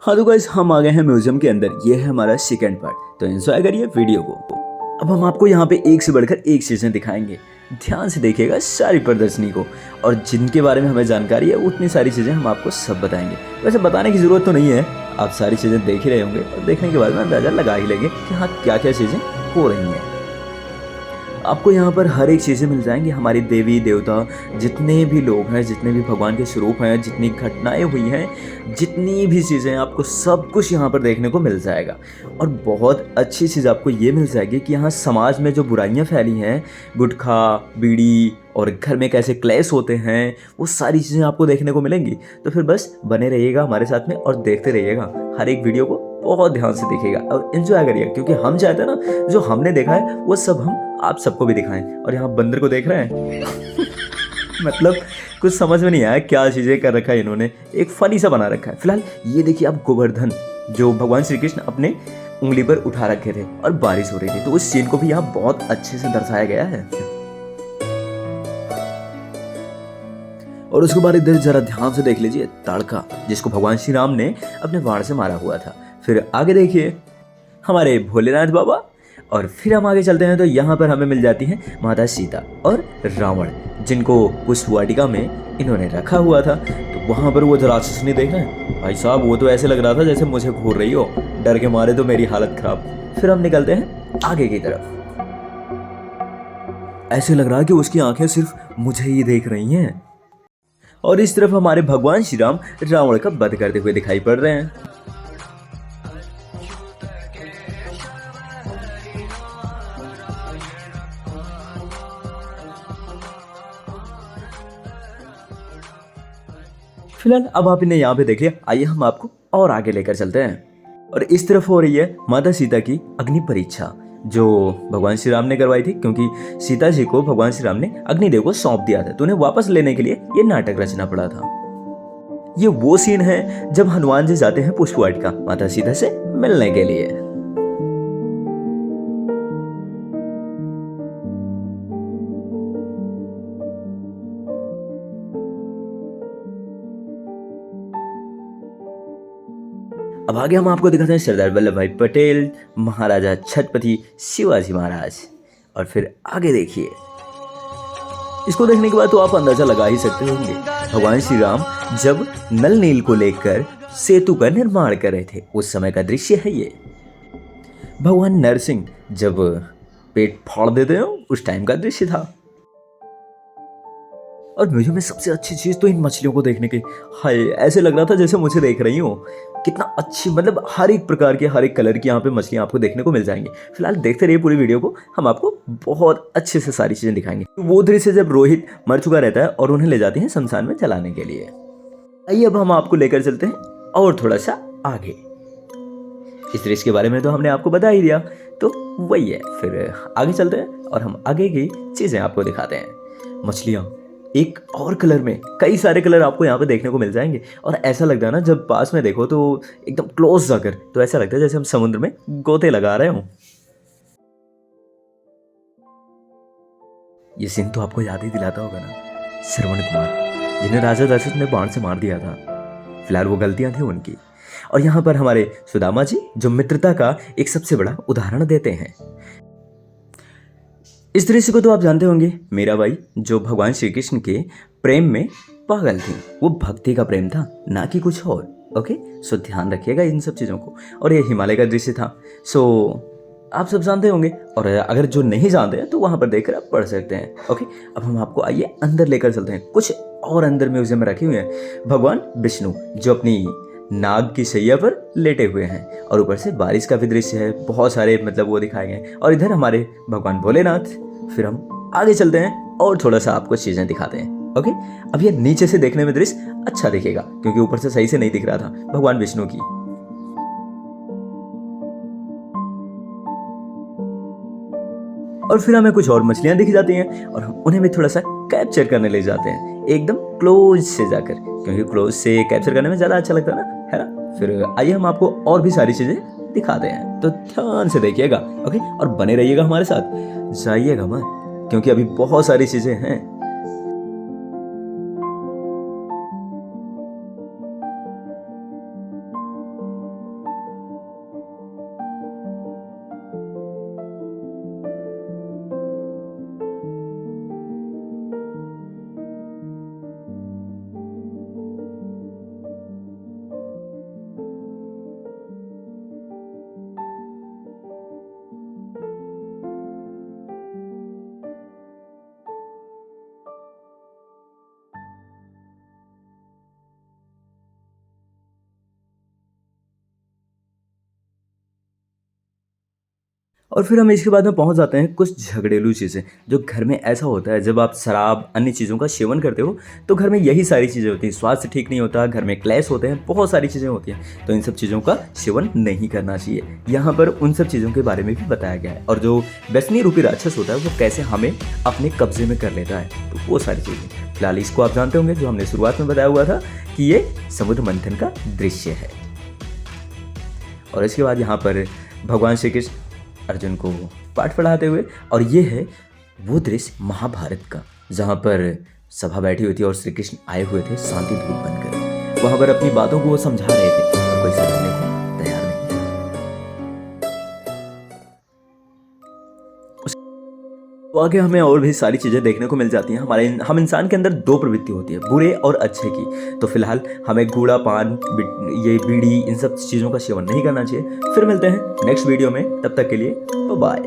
हाँ तो गाइस हम आ गए हैं म्यूजियम के अंदर। ये है हमारा सेकंड पार्ट, तो एंजॉय करिए वीडियो को। अब हम आपको यहाँ पे एक से बढ़कर एक चीज़ें दिखाएंगे। ध्यान से देखिएगा सारी प्रदर्शनी को, और जिनके बारे में हमें जानकारी है उतनी सारी चीज़ें हम आपको सब बताएंगे। वैसे बताने की ज़रूरत तो नहीं है, आप सारी चीज़ें देख ही रहे होंगे और देखने के बाद में अंदाज़ा लगा ही लेंगे कि हाँ क्या क्या चीज़ें हो रही हैं। आपको यहाँ पर हर एक चीज़ें मिल जाएंगी। हमारी देवी देवता, जितने भी लोग हैं, जितने भी भगवान के स्वरूप हैं, जितनी घटनाएं हुई हैं, जितनी भी चीज़ें, आपको सब कुछ यहाँ पर देखने को मिल जाएगा। और बहुत अच्छी चीज़ आपको ये मिल जाएगी कि यहाँ समाज में जो बुराइयाँ फैली हैं, गुटखा, बीड़ी और घर में कैसे क्लेश होते हैं, वो सारी चीज़ें आपको देखने को मिलेंगी। तो फिर बस बने रहिएगा हमारे साथ में और देखते रहिएगा हर एक वीडियो को, बहुत ध्यान से देखिएगा और एंजॉय करिएगा, क्योंकि हम चाहते हैं ना जो हमने देखा है वो सब हम आप सबको भी दिखाएं। और यहाँ बंदर को देख रहे हैं मतलब कुछ समझ में नहीं आया क्या चीज़ें कर रखा है इन्होंने, एक फनी सा बना रखा है। फिलहाल ये देखिए आप, गोवर्धन जो भगवान श्री कृष्ण अपने उंगली पर उठा रखे थे और बारिश हो रही थी, तो उस सीन को भी यहाँ बहुत अच्छे से दर्शाया गया है। और उसके बाद इधर जरा ध्यान से देख लीजिए ताड़का, जिसको भगवान श्री राम ने अपने बाण से मारा हुआ था। फिर आगे देखिए हमारे भोलेनाथ बाबा, और फिर हम आगे चलते हैं तो यहाँ पर हमें मिल जाती हैं माता सीता और रावण, जिनको पुष्प वाटिका में इन्होंने रखा हुआ था। तो वहाँ पर वो जो राक्षस नहीं देख रहे हैं भाई साहब, वो तो ऐसे लग रहा था जैसे मुझे घूर रही हो, डर के मारे तो मेरी हालत खराब। फिर हम निकलते हैं आगे की तरफ, ऐसे लग रहा है कि उसकी आंखें सिर्फ मुझे ही देख रही हैं। और इस तरफ हमारे भगवान श्री राम रावण का वध करते हुए दिखाई पड़ रहे हैं। फिलहाल अब आप इन्हें यहाँ पे देख लिया, आइए हम आपको और आगे लेकर चलते हैं। और इस तरफ हो रही है माता सीता की अग्नि परीक्षा, जो भगवान श्री राम ने करवाई थी, क्योंकि सीता जी को भगवान श्री राम ने अग्निदेव को सौंप दिया था, तो उन्हें वापस लेने के लिए ये नाटक रचना पड़ा था। ये वो सीन है जब हनुमान जी जाते हैं पुष्प वाटिका माता सीता से मिलने के लिए। अब आगे हम आपको दिखाते हैं सरदार वल्लभ भाई पटेल, महाराजा छत्रपति शिवाजी महाराज। और फिर आगे देखिए, इसको देखने के बाद तो आप अंदाजा लगा ही सकते होंगे, भगवान श्री राम जब नल नील को लेकर सेतु का निर्माण कर रहे थे उस समय का दृश्य है ये। भगवान नरसिंह जब पेट फाड़ देते हो उस टाइम का दृश्य था। और म्यूजियम में सबसे अच्छी चीज़ तो इन मछलियों को देखने की, हाय ऐसे लग रहा था जैसे मुझे देख रही हूँ। कितना अच्छी, मतलब हर एक प्रकार के, हर एक कलर की यहाँ पे मछलियाँ आपको देखने को मिल जाएंगी। फिलहाल देखते रहिए पूरी वीडियो को, हम आपको बहुत अच्छे से सारी चीज़ें दिखाएंगे। वो दृश्य जब रोहित मर चुका रहता है और उन्हें ले जाते हैं शमशान में जलाने के लिए। आइए अब हम आपको लेकर चलते हैं और थोड़ा सा आगे। इस दृश्य के बारे में तो हमने आपको बता ही दिया, तो वही है। फिर आगे चलते हैं और हम आगे की चीज़ें आपको दिखाते हैं। मछलियाँ एक और कलर में, कई सारे कलर आपको यहाँ पे देखने को मिल जाएंगे। और ऐसा लगता है ना जब पास में देखो तो एकदम क्लोज जाकर, तो ऐसा लगता है जैसे हम समुद्र में गोते लगा रहे हो। ये सीन तो आपको याद ही दिलाता होगा ना, श्रवण कुमार जिन्हें राजा दशरथ ने बाण से मार दिया था। फिलहाल वो गलतियां थी उनकी। और यहाँ पर हमारे सुदामा जी जो मित्रता का एक सबसे बड़ा उदाहरण देते हैं। इस दृश्य को तो आप जानते होंगे, मीराबाई जो भगवान श्री कृष्ण के प्रेम में पागल थी, वो भक्ति का प्रेम था ना कि कुछ और। ओके, सो ध्यान रखिएगा इन सब चीज़ों को। और ये हिमालय का दृश्य था, सो आप सब जानते होंगे, और अगर जो नहीं जानते हैं तो वहाँ पर देखकर आप पढ़ सकते हैं। ओके, अब हम आपको आइए अंदर लेकर चलते हैं। कुछ और अंदर म्यूजियम में रखे हुए हैं भगवान विष्णु जो अपनी नाग की शैया पर लेटे हुए हैं, और ऊपर से बारिश का भी दृश्य है, बहुत सारे मतलब वो दिखाए गए। और इधर हमारे भगवान भोलेनाथ। फिर हम आगे चलते हैं और थोड़ा सा आपको चीज़ें दिखाते हैं। ओके, अब ये नीचे से देखने में दृश्य अच्छा दिखेगा, क्योंकि ऊपर से सही से नहीं दिख रहा था भगवान विष्णु की। और फिर हमें कुछ और मछलियां दिख जाती हैं और हम उन्हें भी थोड़ा सा कैप्चर करने ले जाते हैं, एकदम क्लोज से जाकर, क्योंकि क्लोज से कैप्चर करने में ज़्यादा अच्छा लगता है ना, है ना। फिर आइए हम आपको और भी सारी चीज़ें दिखाते हैं, तो ध्यान से देखिएगा। ओके, और बने रहिएगा हमारे साथ, जाइएगा मत, क्योंकि अभी बहुत सारी चीज़ें हैं। और फिर हम इसके बाद में पहुंच जाते हैं कुछ झगड़ेलू चीज़ें। जो घर में ऐसा होता है, जब आप शराब अन्य चीज़ों का सेवन करते हो तो घर में यही सारी चीज़ें होती हैं, स्वास्थ्य ठीक नहीं होता, घर में क्लेश होते हैं, बहुत सारी चीज़ें होती हैं। तो इन सब चीज़ों का सेवन नहीं करना चाहिए। यहाँ पर उन सब चीज़ों के बारे में भी बताया गया है, और जो व्यसनी रूपी राक्षस होता है वो कैसे हमें अपने कब्जे में कर लेता है, तो वो सारी चीज़ें। फिलहाल इसको आप जानते होंगे, जो हमने शुरुआत में बताया हुआ था कि ये समुद्र मंथन का दृश्य है। और इसके बाद यहाँ पर भगवान श्री कृष्ण अर्जुन को पाठ पढ़ाते हुए, और ये है वो दृश्य महाभारत का, जहाँ पर सभा बैठी हुई थी और श्री कृष्ण आए हुए थे शांति दूत बनकर। वहाँ पर अपनी बातों को वो समझा रहे थे और कोई समझने को तैयार नहीं था। तो आगे हमें और भी सारी चीज़ें देखने को मिल जाती हैं। हम इंसान के अंदर दो प्रवृत्ति होती है, बुरे और अच्छे की। तो फिलहाल हमें गूढ़ा पान, ये बीड़ी, इन सब चीज़ों का सेवन नहीं करना चाहिए। फिर मिलते हैं नेक्स्ट वीडियो में, तब तक के लिए बाय।